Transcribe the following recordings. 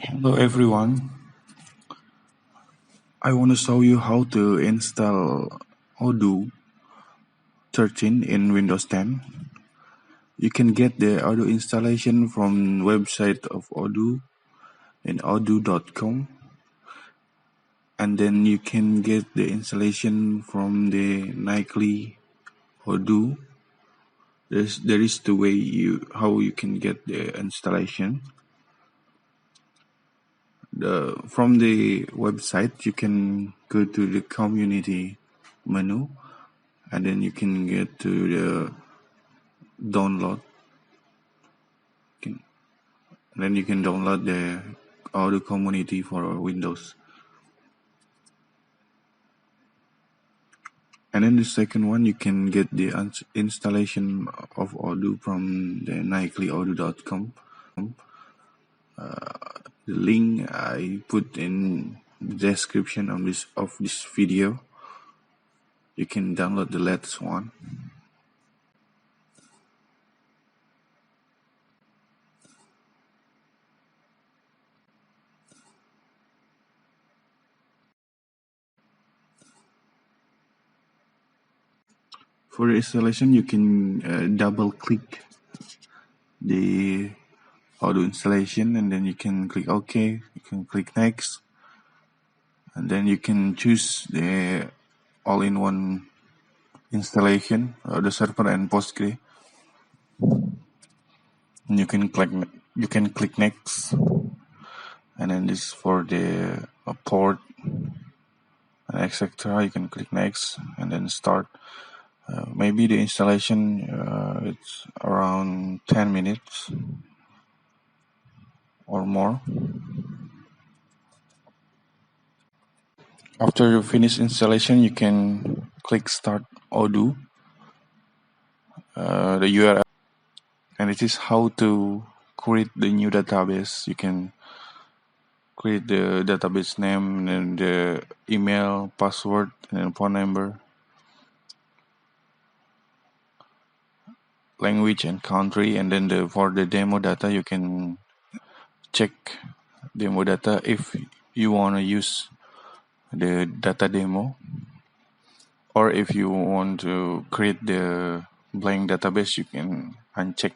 Hello everyone, I want to show you how to install Odoo 13 in Windows 10. You can get the Odoo installation from website of Odoo in odoo.com, and then you can get the installation from the nightly Odoo. There is the way how you can get the installation. From the website you can go to the community menu, and then you can get to the download. And then you can download the Odoo community for Windows. And then the second one, you can get the installation of Odoo from the nightlyodoo.com. The link I put in the description of this video. You can download the latest one. For the installation, you can double click the Odoo installation, and then you can click OK. You can click next, and then you can choose the all-in-one installation, the server and Postgre. And you can click next, and then this for the port and etc. You can click next and then start. Maybe the installation it's around 10 minutes or more. After you finish installation, you can click start Odoo, the URL, and it is how to create the new database. You can create the database name and the email, password, and phone number, language and country, and then for the demo data you can check demo data if you want to use the data demo, or if you want to create the blank database, you can uncheck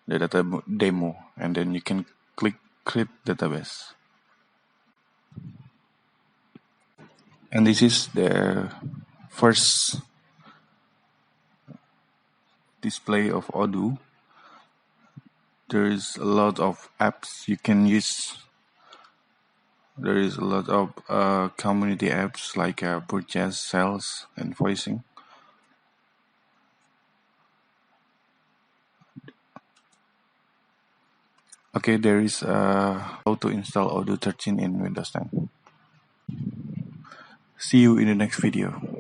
the data demo, and then you can click create database. And this is the first display of Odoo. There is a lot of apps you can use. There is a lot of community apps like purchase, sales, and invoicing. Okay, there is how to install Odoo 13 in Windows 10. See you in the next video.